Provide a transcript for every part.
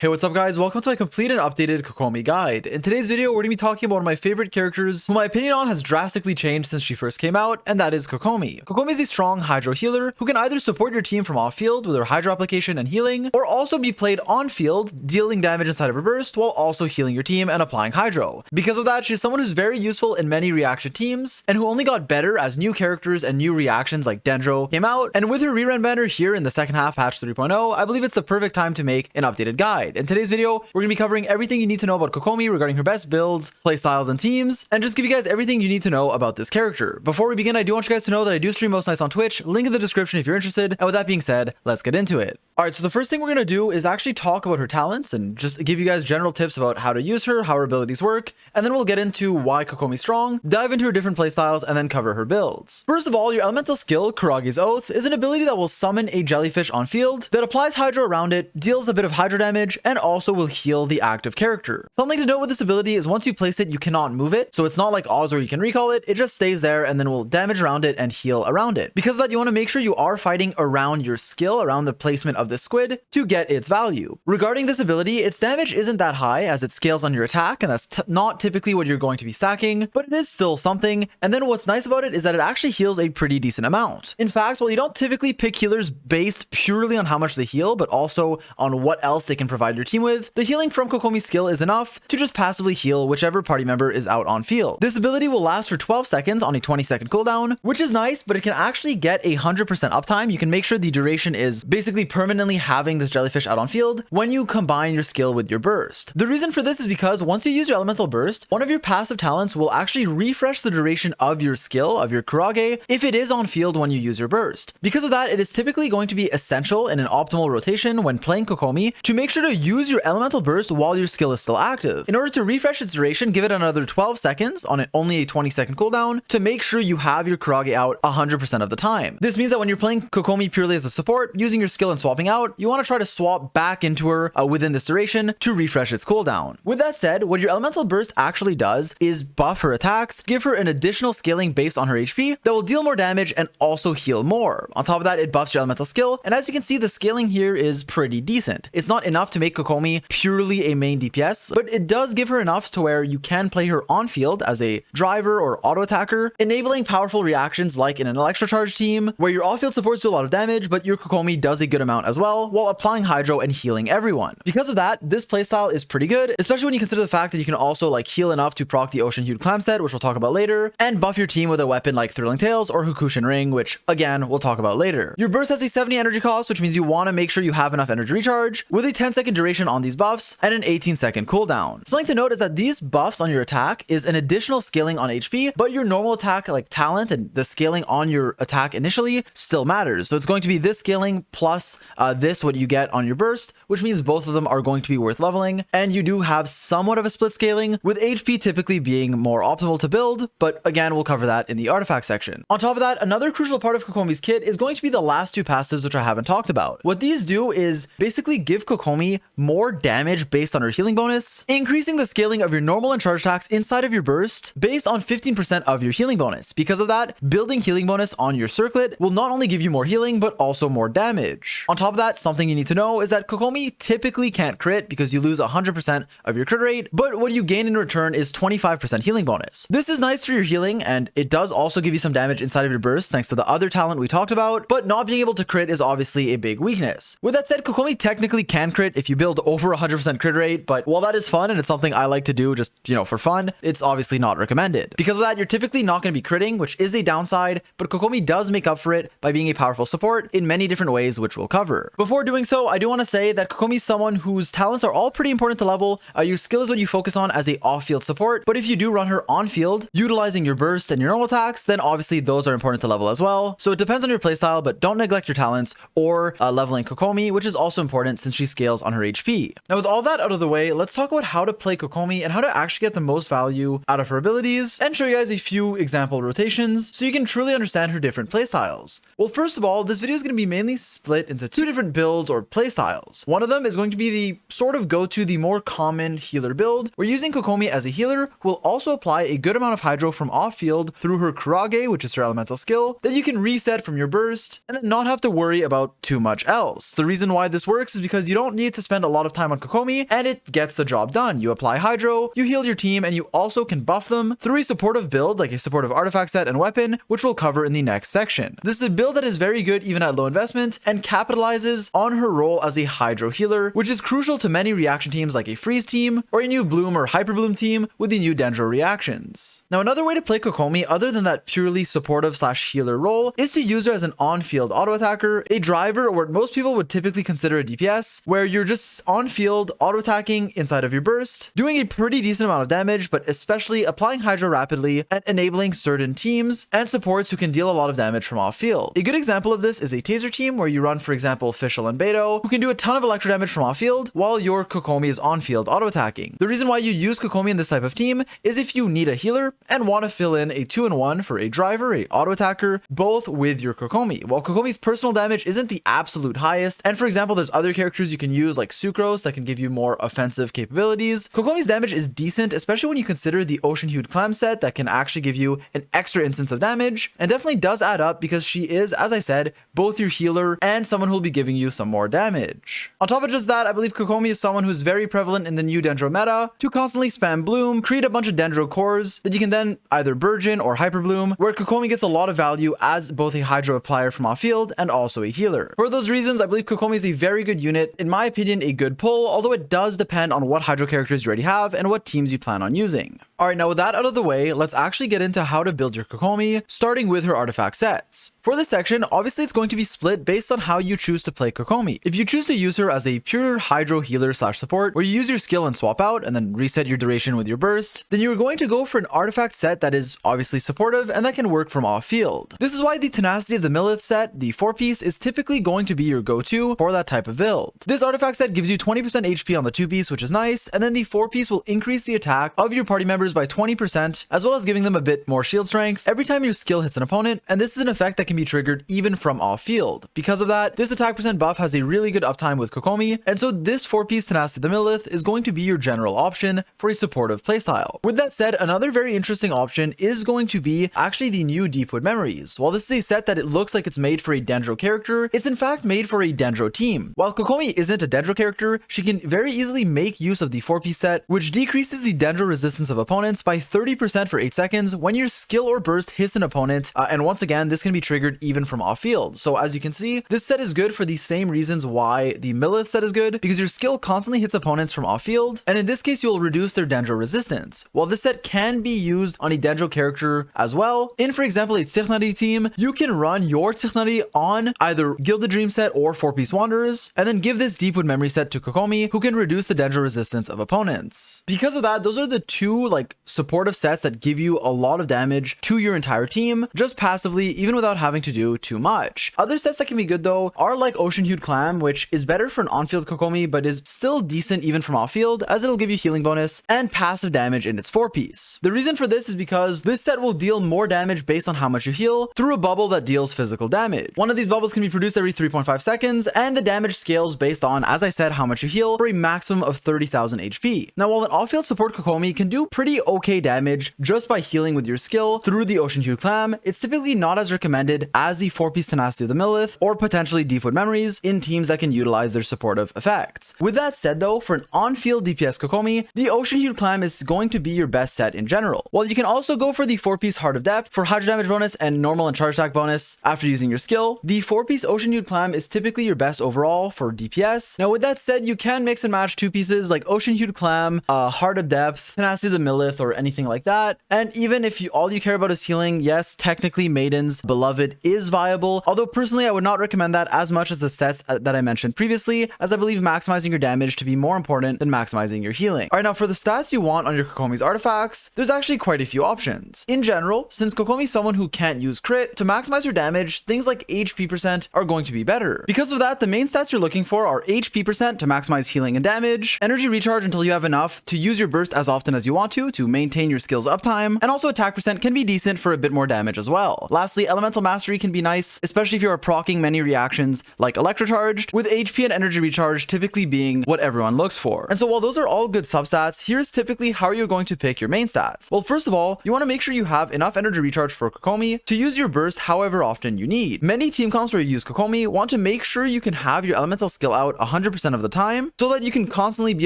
Hey, what's up guys? Welcome to my complete and updated Kokomi guide. In today's video, we're going to be talking about one of my favorite characters who my opinion on has drastically changed since she first came out, and that is Kokomi. Kokomi is a strong Hydro healer who can either support your team from off-field with her Hydro application and healing, or also be played on-field, dealing damage inside of her burst while also healing your team and applying Hydro. Because of that, she's someone who's very useful in many reaction teams, and who only got better as new characters and new reactions like Dendro came out, and with her rerun banner here in the second half patch 3.0, I believe it's the perfect time to make an updated guide. In today's video, we're going to be covering everything you need to know about Kokomi regarding her best builds, playstyles, and teams, and just give you guys everything you need to know about this character. Before we begin, I do want you guys to know that I do stream most nights on Twitch, link in the description if you're interested, and with that being said, let's get into it. Alright, so the first thing we're going to do is actually talk about her talents and just give you guys general tips about how to use her, how her abilities work, and then we'll get into why Kokomi's strong, dive into her different playstyles, and then cover her builds. First of all, your elemental skill, Kuragi's Oath, is an ability that will summon a jellyfish on field that applies Hydro around it, deals a bit of Hydro damage, and also will heal the active character. Something to note with this ability is once you place it, you cannot move it, so it's not like Oz where you can recall it, it just stays there and then will damage around it and heal around it. Because of that, you want to make sure you are fighting around your skill, around the placement of the squid, to get its value. Regarding this ability, its damage isn't that high as it scales on your attack, and that's not typically what you're going to be stacking, but it is still something. And then what's nice about it is that it actually heals a pretty decent amount. In fact, while you don't typically pick healers based purely on how much they heal, but also on what else they can provide your team with, the healing from Kokomi's skill is enough to just passively heal whichever party member is out on field. This ability will last for 12 seconds on a 20-second cooldown, which is nice, but it can actually get 100% uptime. You can make sure the duration is basically permanently having this jellyfish out on field when you combine your skill with your burst. The reason for this is because once you use your elemental burst, one of your passive talents will actually refresh the duration of your skill, of your Kurage, if it is on field when you use your burst. Because of that, it is typically going to be essential in an optimal rotation when playing Kokomi to make sure to use your elemental burst while your skill is still active. In order to refresh its duration, give it another 12 seconds on only a 20-second cooldown to make sure you have your Kurage out 100% of the time. This means that when you're playing Kokomi purely as a support, using your skill and swapping out, you want to try to swap back into her within this duration to refresh its cooldown. With that said, what your elemental burst actually does is buff her attacks, give her an additional scaling based on her HP that will deal more damage and also heal more. On top of that, it buffs your elemental skill, and as you can see, the scaling here is pretty decent. It's not enough to make Kokomi purely a main DPS, but it does give her enough to where you can play her on field as a driver or auto attacker, enabling powerful reactions like in an Electro Charge team where your off-field supports do a lot of damage, but your Kokomi does a good amount as well while applying Hydro and healing everyone. Because of that, this playstyle is pretty good, especially when you consider the fact that you can also like heal enough to proc the Ocean Hued Clam set, which we'll talk about later, and buff your team with a weapon like Thrilling Tales or Hukushin Ring, which again, we'll talk about later. Your burst has a 70 energy cost, which means you want to make sure you have enough energy recharge with a 10-second duration on these buffs and an 18-second cooldown. Something to note is that these buffs on your attack is an additional scaling on HP, but your normal attack like talent and the scaling on your attack initially still matters. So it's going to be this scaling plus this what you get on your burst, which means both of them are going to be worth leveling, and you do have somewhat of a split scaling, with HP typically being more optimal to build, but again, we'll cover that in the artifact section. On top of that, another crucial part of Kokomi's kit is going to be the last two passives, which I haven't talked about. What these do is basically give Kokomi more damage based on her healing bonus, increasing the scaling of your normal and charge attacks inside of your burst based on 15% of your healing bonus. Because of that, building healing bonus on your circlet will not only give you more healing, but also more damage. On top of that, something you need to know is that Kokomi typically can't crit because you lose 100% of your crit rate, but what you gain in return is 25% healing bonus. This is nice for your healing, and it does also give you some damage inside of your burst thanks to the other talent we talked about, but not being able to crit is obviously a big weakness. With that said, Kokomi technically can crit if you build over 100% crit rate, but while that is fun and it's something I like to do just, for fun, it's obviously not recommended. Because of that, you're typically not going to be critting, which is a downside, but Kokomi does make up for it by being a powerful support in many different ways, which we'll cover. Before doing so, I do want to say that Kokomi is someone whose talents are all pretty important to level. Your skill is what you focus on as a off-field support, but if you do run her on-field, utilizing your burst and your normal attacks, then obviously those are important to level as well. So it depends on your playstyle, but don't neglect your talents or leveling Kokomi, which is also important since she scales on her HP. Now with all that out of the way, let's talk about how to play Kokomi and how to actually get the most value out of her abilities and show you guys a few example rotations so you can truly understand her different playstyles. Well, first of all, this video is going to be mainly split into two different builds or playstyles. One of them is going to be the sort of go-to, the more common healer build, where using Kokomi as a healer will also apply a good amount of Hydro from off-field through her Kurage, which is her elemental skill, that you can reset from your burst and then not have to worry about too much else. The reason why this works is because you don't need to spend a lot of time on Kokomi, and it gets the job done. You apply Hydro, you heal your team, and you also can buff them through a supportive build, like a supportive artifact set and weapon, which we'll cover in the next section. This is a build that is very good even at low investment, and capitalizes on her role as a Hydro healer, which is crucial to many reaction teams like a Freeze team, or a new Bloom or Hyper Bloom team with the new Dendro reactions. Now, another way to play Kokomi, other than that purely supportive / healer role, is to use her as an on-field auto attacker, a driver, or what most people would typically consider a DPS, where you're just on-field auto attacking inside of your burst, doing a pretty decent amount of damage, but especially applying Hydro rapidly and enabling certain teams and supports who can deal a lot of damage from off-field. A good example of this is a Taser team where you run, for example, Fischl and Beto, who can do a ton of electro damage from off-field while your Kokomi is on-field auto attacking. The reason why you use Kokomi in this type of team is if you need a healer and want to fill in a 2-in-1 for a driver, a auto attacker, both with your Kokomi. While Kokomi's personal damage isn't the absolute highest, and for example, there's other characters you can use like Sucrose that can give you more offensive capabilities, Kokomi's damage is decent, especially when you consider the Ocean Hued Clam set that can actually give you an extra instance of damage, and definitely does add up because she is, as I said, both your healer and someone who will be giving you some more damage. On top of just that, I believe Kokomi is someone who's very prevalent in the new Dendro meta to constantly spam Bloom, create a bunch of Dendro cores that you can then either Burgeon or Hyper Bloom, where Kokomi gets a lot of value as both a Hydro applier from off-field and also a healer. For those reasons, I believe Kokomi is a very good unit, in my opinion a good pull, although it does depend on what Hydro characters you already have and what teams you plan on using. Alright, now with that out of the way, let's actually get into how to build your Kokomi, starting with her artifact sets. For this section, obviously it's going to be split based on how you choose to play Kokomi. If you choose to use her as a pure Hydro healer / support, where you use your skill and swap out and then reset your duration with your burst, then you're going to go for an artifact set that is obviously supportive and that can work from off-field. This is why the Tenacity of the Millith set, the 4-piece, is typically going to be your go-to for that type of build. This artifact set gives you 20% HP on the 2-piece, which is nice, and then the 4-piece will increase the attack of your party members by 20%, as well as giving them a bit more shield strength every time your skill hits an opponent, and this is an effect that can be triggered even from off-field. Because of that, this attack percent buff has a really good uptime with Kokomi, and so this 4-piece Tenacity of the Millith is going to be your general option for a supportive playstyle. With that said, another very interesting option is going to be actually the new Deepwood Memories. While this is a set that it looks like it's made for a Dendro character, it's in fact made for a Dendro team. While Kokomi isn't a Dendro character, she can very easily make use of the 4-piece set, which decreases the Dendro resistance of opponents by 30% for 8 seconds when your skill or burst hits an opponent, and once again, this can be triggered even from off-field. So as you can see, this set is good for the same reasons why the Millith set is good, because your skill constantly hits opponents from off-field, and in this case, you'll reduce their Dendro resistance. While this set can be used on a Dendro character as well, in for example a Tichnari team, you can run your Tichnari on either Gilded Dream set or 4-piece Wanderers, and then give this Deepwood Memory set to Kokomi, who can reduce the Dendro resistance of opponents. Because of that, those are the two like supportive sets that give you a lot of damage to your entire team, just passively, even without having to do too much. Other sets that can be good though are like Ocean Hued Clam, which is better for an on-field Kokomi, but is still decent even from off-field, as it'll give you healing bonus and passive damage in its 4-piece. The reason for this is because this set will deal more damage based on how much you heal through a bubble that deals physical damage. One of these bubbles can be produced every 3.5 seconds, and the damage scales based on, as I said, how much you heal for a maximum of 30,000 HP. Now, while an off-field support Kokomi can do pretty okay damage just by healing with your skill through the Ocean Hued Clam, it's typically not as recommended as the 4-piece Tenacity of the Millith or potentially Deepwood Memories in teams that can utilize their supportive effects. With that said though, for an on-field DPS Kokomi, the Ocean Hued Clam is going to be your best set in general. While you can also go for the 4-piece Heart of Depth for Hydro damage bonus and normal and charge attack bonus after using your skill, the 4-piece Ocean Hued Clam is typically your best overall for DPS. Now with that said, you can mix and match 2 pieces like Ocean Hued Clam, Heart of Depth, Tenacity of the Millith, or anything like that. And even if all you care about is healing, yes, technically Maiden's Beloved is viable, although personally I would not recommend that as much as the sets that I mentioned previously, as I believe maximizing your damage to be more important than maximizing your healing. Alright, now for the stats you want on your Kokomi's artifacts, there's actually quite a few options. In general, since Kokomi is someone who can't use crit, to maximize your damage, things like HP percent are going to be better. Because of that, the main stats you're looking for are HP percent to maximize healing and damage, energy recharge until you have enough to use your burst as often as you want to you to maintain your skill's uptime, and also attack percent can be decent for a bit more damage as well. Lastly, elemental mastery can be nice, especially if you are proccing many reactions like electrocharged, with HP and energy recharge typically being what everyone looks for. And so while those are all good substats, here's typically how you're going to pick your main stats. Well, first of all, you want to make sure you have enough energy recharge for Kokomi to use your burst however often you need. Many team comps where you use Kokomi want to make sure you can have your elemental skill out 100% of the time so that you can constantly be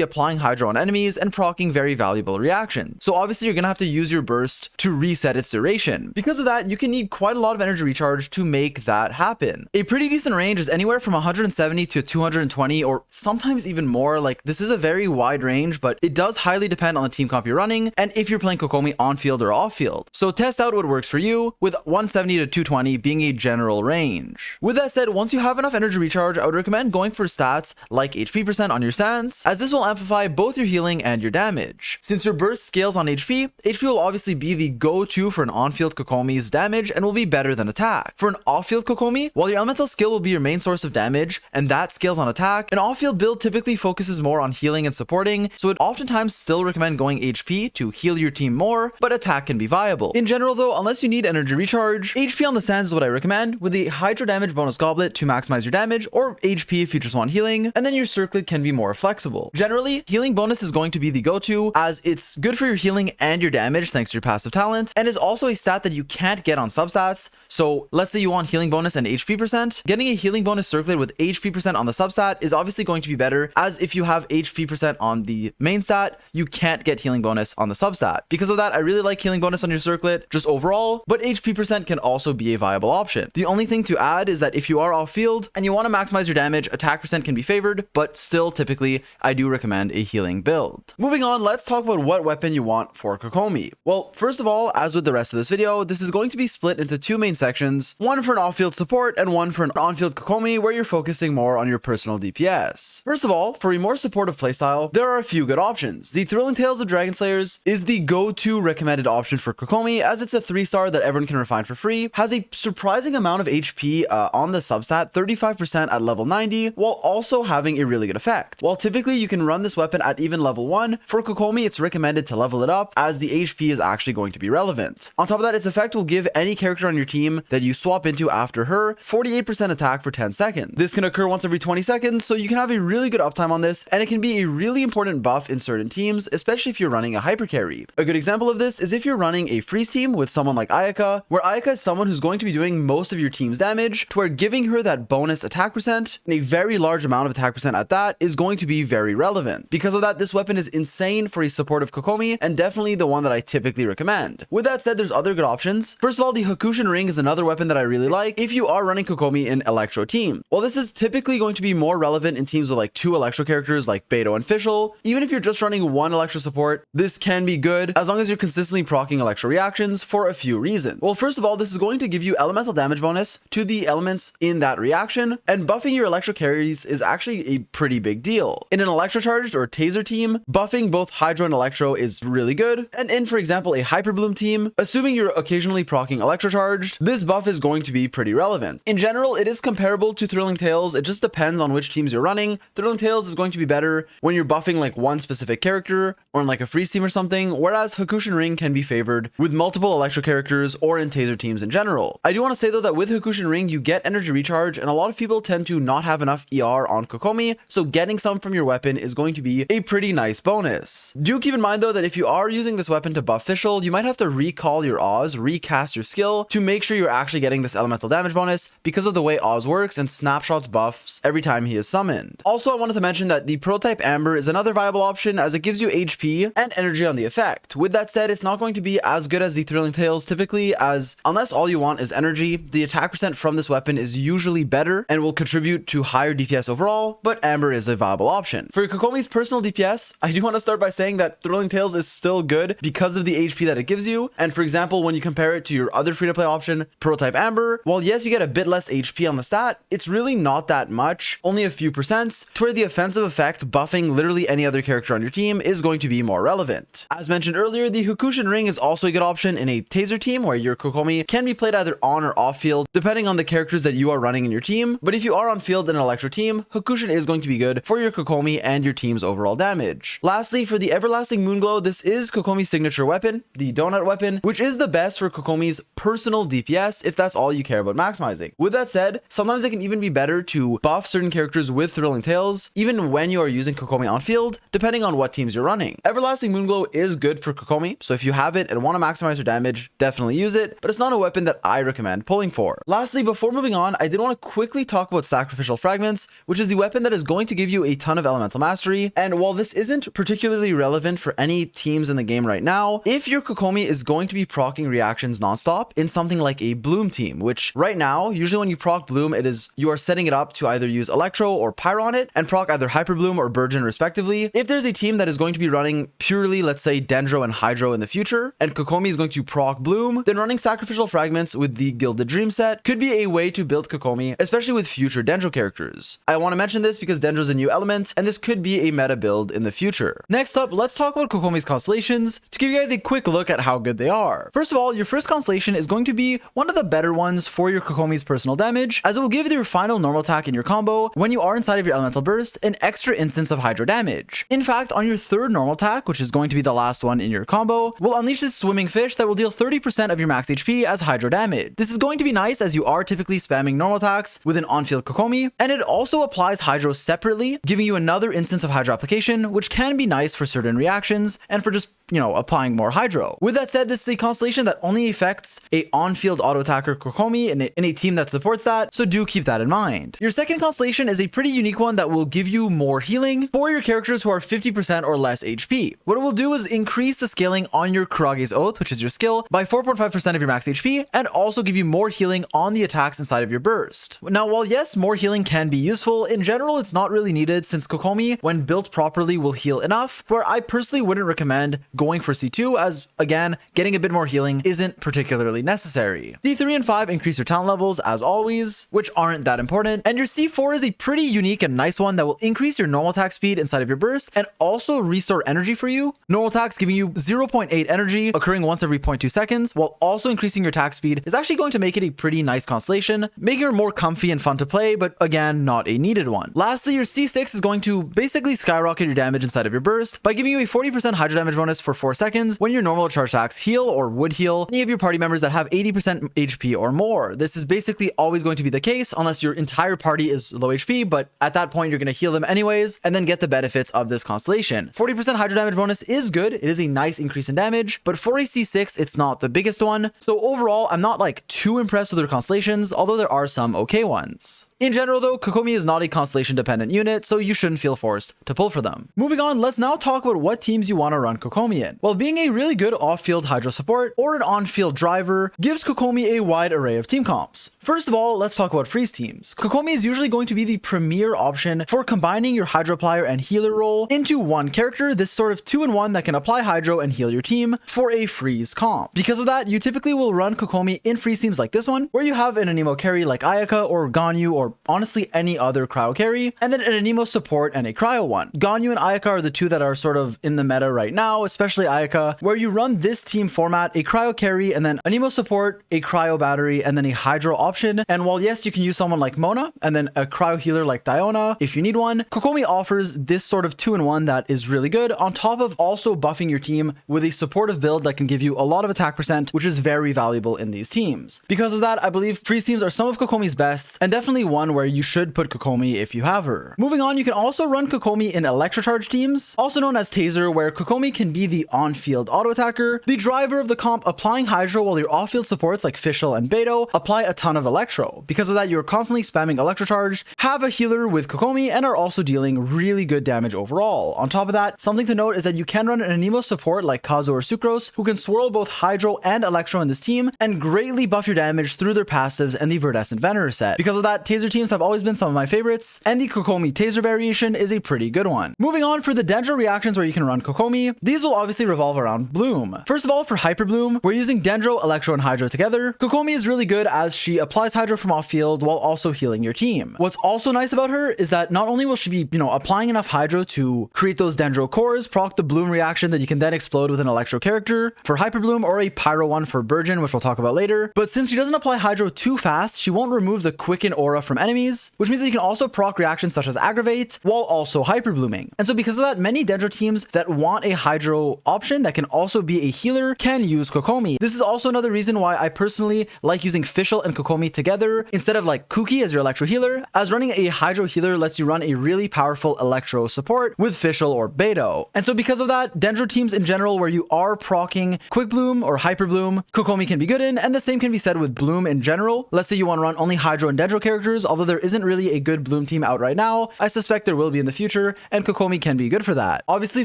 applying hydro on enemies and proccing very valuable reactions. So obviously you're gonna have to use your burst to reset its duration. Because of that, you can need quite a lot of energy recharge to make that happen. A pretty decent range is anywhere from 170 to 220 or sometimes even more. Like, this is a very wide range, but it does highly depend on the team comp you're running and if you're playing Kokomi on field or off field. So test out what works for you, with 170 to 220 being a general range. With that said, once you have enough energy recharge, I would recommend going for stats like HP percent on your sands, as this will amplify both your healing and your damage. Since your burst scales on HP will obviously be the go-to for an on-field Kokomi's damage and will be better than attack. For an off-field Kokomi, while your elemental skill will be your main source of damage and that scales on attack, an off-field build typically focuses more on healing and supporting, so it oftentimes still recommend going HP to heal your team more, but attack can be viable. In general though, unless you need energy recharge, HP on the sands is what I recommend, with a hydro damage bonus goblet to maximize your damage, or HP if you just want healing, and then your circlet can be more flexible. Generally, healing bonus is going to be the go-to, as it's good for your healing and your damage thanks to your passive talent, and is also a stat that you can't get on substats. So let's say you want healing bonus and HP percent, getting a healing bonus circlet with HP percent on the substat is obviously going to be better, as if you have HP percent on the main stat, you can't get healing bonus on the substat. Because of that, I really like healing bonus on your circlet just overall, but HP percent can also be a viable option. The only thing to add is that if you are off field and you want to maximize your damage, attack percent can be favored, but still typically I do recommend a healing build. Moving on, let's talk about what weapon you want for Kokomi. Well, first of all, as with the rest of this video, this is going to be split into two main sections, one for an off-field support and one for an on-field Kokomi where you're focusing more on your personal DPS. First of all, for a more supportive playstyle, there are a few good options. The Thrilling Tales of Dragon Slayers is the go-to recommended option for Kokomi, as it's a 3-star that everyone can refine for free, has a surprising amount of HP on the substat, 35% at level 90, while also having a really good effect. While typically you can run this weapon at even level 1, for Kokomi it's recommended to level it up, as the HP is actually going to be relevant. On top of that, its effect will give any character on your team that you swap into after her 48% attack for 10 seconds. This can occur once every 20 seconds, so you can have a really good uptime on this, and it can be a really important buff in certain teams, especially if you're running a hyper carry. A good example of this is if you're running a freeze team with someone like Ayaka, where Ayaka is someone who's going to be doing most of your team's damage, to where giving her that bonus attack percent, and a very large amount of attack percent at that, is going to be very relevant. Because of that, this weapon is insane for a supportive Kokomi, and definitely the one that I typically recommend. With that said, there's other good options. First of all, the Hakushin Ring is another weapon that I really like if you are running Kokomi in Electro team. While this is typically going to be more relevant in teams with like 2 Electro characters like Beidou and Fischl, even if you're just running 1 Electro support, this can be good as long as you're consistently proccing Electro reactions for a few reasons. Well, first of all, this is going to give you elemental damage bonus to the elements in that reaction, and buffing your Electro carries is actually a pretty big deal. In an Electro charged or Taser team, buffing both Hydro and Electro is really good, and in, for example, a Hyper Bloom team, assuming you're occasionally proccing Electro charged, this buff is going to be pretty relevant. In general, it is comparable to Thrilling Tales, it just depends on which teams you're running. Thrilling Tales is going to be better when you're buffing like one specific character, or in like a freeze team or something, whereas Hakushin Ring can be favored with multiple Electro characters or in Taser teams in general. I do want to say though that with Hakushin Ring, you get energy recharge, and a lot of people tend to not have enough ER on Kokomi, so getting some from your weapon is going to be a pretty nice bonus. Do keep in mind though that if you are using this weapon to buff Fischl, you might have to recall your Oz, recast your skill to make sure you're actually getting this elemental damage bonus because of the way Oz works and snapshots buffs every time he is summoned. Also, I wanted to mention that the Prototype Amber is another viable option, as it gives you HP and energy on the effect. With that said, it's not going to be as good as the Thrilling Tales typically, as unless all you want is energy, the attack percent from this weapon is usually better and will contribute to higher DPS overall, but Amber is a viable option. For Kokomi's personal DPS, I do want to start by saying that Thrilling Tales is still good because of the HP that it gives you, and for example, when you compare it to your other free-to-play option, Prototype Amber, while yes, you get a bit less HP on the stat, it's really not that much, only a few percents, to where the offensive effect buffing literally any other character on your team is going to be more relevant. As mentioned earlier, the Hakushin Ring is also a good option in a Taser team where your Kokomi can be played either on or off field, depending on the characters that you are running in your team, but if you are on field in an Electro team, Hakushin is going to be good for your Kokomi and your team's overall damage. Lastly, for the Everlasting Moonglow, this this is Kokomi's signature weapon, the donut weapon, which is the best for Kokomi's personal DPS if that's all you care about maximizing. With that said, sometimes it can even be better to buff certain characters with thrilling tales, even when you are using Kokomi on field, depending on what teams you're running. Everlasting Moonglow is good for Kokomi, so if you have it and want to maximize your damage, definitely use it, but it's not a weapon that I recommend pulling for. Lastly, before moving on, I did want to quickly talk about Sacrificial Fragments, which is the weapon that is going to give you a ton of elemental mastery, and while this isn't particularly relevant for any teams in the game right now, if your Kokomi is going to be proccing reactions nonstop in something like a Bloom team, which right now, usually when you proc Bloom, you are setting it up to either use Electro or Pyro on it and proc either Hyper Bloom or Burgeon respectively. If there's a team that is going to be running purely, let's say, Dendro and Hydro in the future, and Kokomi is going to proc Bloom, then running Sacrificial Fragments with the Gilded Dream set could be a way to build Kokomi, especially with future Dendro characters. I want to mention this because Dendro is a new element, and this could be a meta build in the future. Next up, let's talk about Kokomi's constellations to give you guys a quick look at how good they are. First of all, your first constellation is going to be one of the better ones for your Kokomi's personal damage, as it will give your final normal attack in your combo when you are inside of your elemental burst an extra instance of Hydro damage. In fact, on your third normal attack, which is going to be the last one in your combo, will unleash this swimming fish that will deal 30% of your max HP as Hydro damage. This is going to be nice as you are typically spamming normal attacks with an on-field Kokomi, and it also applies Hydro separately, giving you another instance of Hydro application, which can be nice for certain reactions and for just applying more Hydro. With that said, this is a constellation that only affects a on-field auto attacker Kokomi in a team that supports that, so do keep that in mind. Your second constellation is a pretty unique one that will give you more healing for your characters who are 50% or less HP. What it will do is increase the scaling on your Kurage's Oath, which is your skill, by 4.5% of your max HP, and also give you more healing on the attacks inside of your burst. Now, while yes, more healing can be useful, in general, it's not really needed since Kokomi, when built properly, will heal enough, where I personally wouldn't recommend going for C2, as again, getting a bit more healing isn't particularly necessary. C3 and 5 increase your talent levels as always, which aren't that important, and your C4 is a pretty unique and nice one that will increase your normal attack speed inside of your burst and also restore energy for you. Normal attacks giving you 0.8 energy occurring once every 0.2 seconds, while also increasing your attack speed is actually going to make it a pretty nice constellation, making her more comfy and fun to play, but again, not a needed one. Lastly, your C6 is going to basically skyrocket your damage inside of your burst by giving you a 40% Hydro damage bonus for 4 seconds when your normal charge attacks heal or would heal any of your party members that have 80% HP or more. This is basically always going to be the case unless your entire party is low HP, but at that point you're going to heal them anyways and then get the benefits of this constellation. 40% Hydro damage bonus is good. It is a nice increase in damage, but for a C6, it's not the biggest one. So overall, I'm not like too impressed with their constellations, although there are some okay ones. In general though, Kokomi is not a constellation dependent unit, so you shouldn't feel forced to pull for them. Moving on, let's now talk about what teams you want to run Kokomi in. While being a really good off-field Hydro support or an on-field driver gives Kokomi a wide array of team comps. First of all, let's talk about freeze teams. Kokomi is usually going to be the premier option for combining your Hydro Applier and Healer role into one character, this sort of 2-in-1 that can apply Hydro and heal your team for a freeze comp. Because of that, you typically will run Kokomi in freeze teams like this one, where you have an Anemo carry like Ayaka or Ganyu or honestly any other cryo carry, and then an Anemo support and a cryo one. Ganyu and Ayaka are the two that are sort of in the meta right now, especially Ayaka, where you run this team format, a cryo carry, and then Anemo support, a cryo battery, and then a Hydro option. And while yes, you can use someone like Mona, and then a cryo healer like Diona if you need one, Kokomi offers this sort of 2-in-1 that is really good, on top of also buffing your team with a supportive build that can give you a lot of attack percent, which is very valuable in these teams. Because of that, I believe freeze teams are some of Kokomi's best, and definitely one where you should put Kokomi if you have her. Moving on, you can also run Kokomi in Electrocharge teams, also known as Taser, where Kokomi can be the on-field auto attacker, the driver of the comp applying Hydro, while your off-field supports like Fischl and Beto apply a ton of Electro. Because of that, you're constantly spamming Electrocharge, have a healer with Kokomi, and are also dealing really good damage overall. On top of that, something to note is that you can run an Anemo support like Kazu or Sucrose, who can swirl both Hydro and Electro in this team, and greatly buff your damage through their passives and the Verdescent Venerer set. Because of that, Taser teams have always been some of my favorites, and the Kokomi Taser variation is a pretty good one. Moving on, for the Dendro reactions where you can run Kokomi, these will obviously revolve around Bloom. First of all, for Hyper Bloom, we're using Dendro, Electro, and Hydro together. Kokomi is really good as she applies Hydro from off field while also healing your team. What's also nice about her is that not only will she be, applying enough Hydro to create those Dendro cores, proc the Bloom reaction that you can then explode with an Electro character for Hyper Bloom, or a Pyro one for Burgeon, which we'll talk about later, but since she doesn't apply Hydro too fast, she won't remove the Quicken aura from from enemies, which means that you can also proc reactions such as Aggravate while also hyper blooming. And so because of that, many Dendro teams that want a Hydro option that can also be a healer can use Kokomi. This is also another reason why I personally like using Fischl and Kokomi together instead of like Kuki as your Electro healer, as running a Hydro healer lets you run a really powerful Electro support with Fischl or Beidou. And so because of that, Dendro teams in general where you are proccing Quick Bloom or Hyper Bloom, Kokomi can be good in, and the same can be said with Bloom in general. Let's say you want to run only Hydro and Dendro characters, although there isn't really a good Bloom team out right now. I suspect there will be in the future, and Kokomi can be good for that. Obviously,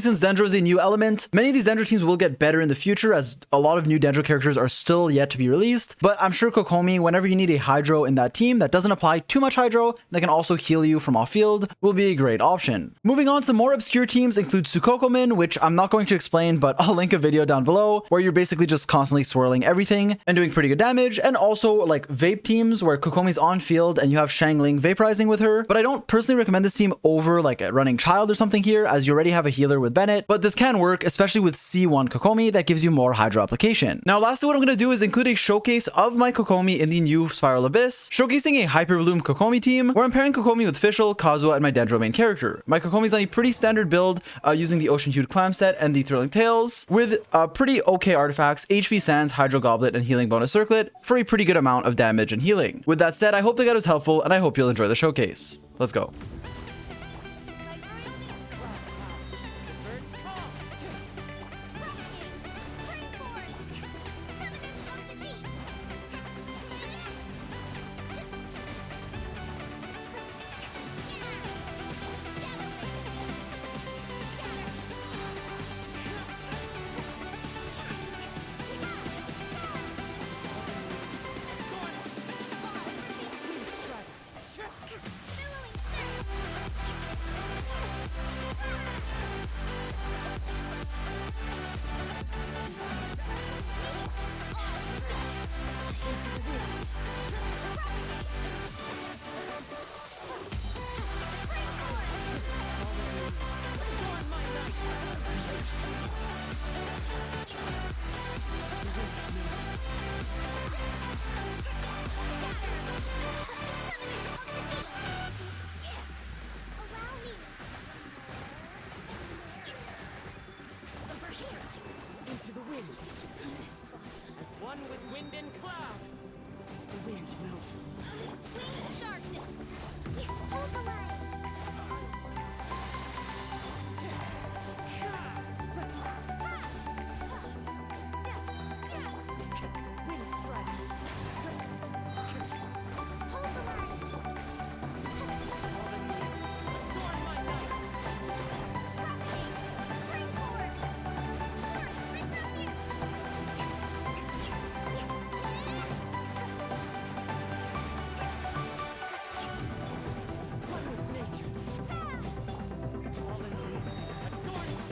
since Dendro is a new element, many of these Dendro teams will get better in the future as a lot of new Dendro characters are still yet to be released, but I'm sure Kokomi, whenever you need a Hydro in that team that doesn't apply too much Hydro, that can also heal you from off field, will be a great option. Moving on, some more obscure teams include Sukokomin, which I'm not going to explain, but I'll link a video down below where you're basically just constantly swirling everything and doing pretty good damage, and also like vape teams where Kokomi's on field and you have Shangling vaporizing with her, but I don't personally recommend this team over like a running Child or something here as you already have a healer with Bennett, but this can work, especially with C1 Kokomi that gives you more Hydro application. Now lastly, what I'm going to do is include a showcase of my Kokomi in the new Spiral Abyss, showcasing a Hyper Bloom Kokomi team where I'm pairing Kokomi with Fischl, Kazuha, and my Dendro main character. My Kokomi's on a pretty standard build using the Ocean Hued Clam set and the Thrilling Tales with pretty okay artifacts, HP Sands, Hydro Goblet, and Healing Bonus Circlet for a pretty good amount of damage and healing. With that said, I hope the guide was helpful and I hope you'll enjoy the showcase. Let's go. To the wind. As one with wind and clouds. The wind knows me. Wings of darkness. Hold the line. Wind strike. Hold the line. Adorn my night. Springboard. One with nature. Fallen leaves. Adorn it.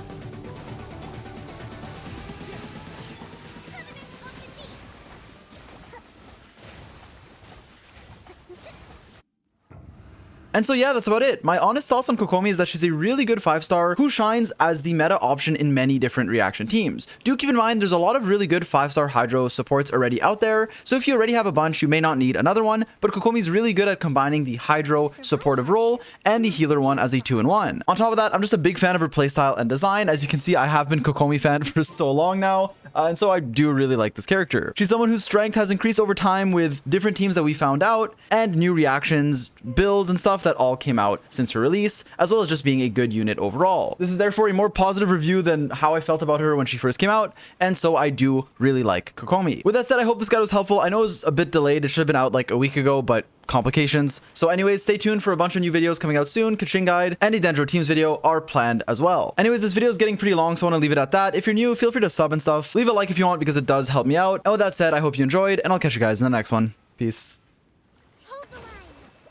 And so yeah, that's about it. My honest thoughts on Kokomi is that she's a really good 5-star who shines as the meta option in many different reaction teams. Do keep in mind there's a lot of really good 5-star Hydro supports already out there, so if you already have a bunch, you may not need another one, but Kokomi's really good at combining the Hydro supportive role and the healer one as a 2-in-1. On top of that, I'm just a big fan of her playstyle and design. As you can see, I have been Kokomi fan for so long now, and so I do really like this character. She's someone whose strength has increased over time with different teams that we found out, and new reactions, builds, and stuff that all came out since her release, as well as just being a good unit overall. This is therefore a more positive review than how I felt about her when she first came out, and so I do really like Kokomi. With that said, I hope this guide was helpful. I know it was a bit delayed. It should have been out like a week ago, but complications. So anyways, stay tuned for a bunch of new videos coming out soon. Kachin guide and a Dendro teams video are planned as well. Anyways, this video is getting pretty long, so I want to leave it at that. If you're new, feel free to sub and stuff. Leave a like if you want because it does help me out. And with that said, I hope you enjoyed, and I'll catch you guys in the next one. Peace.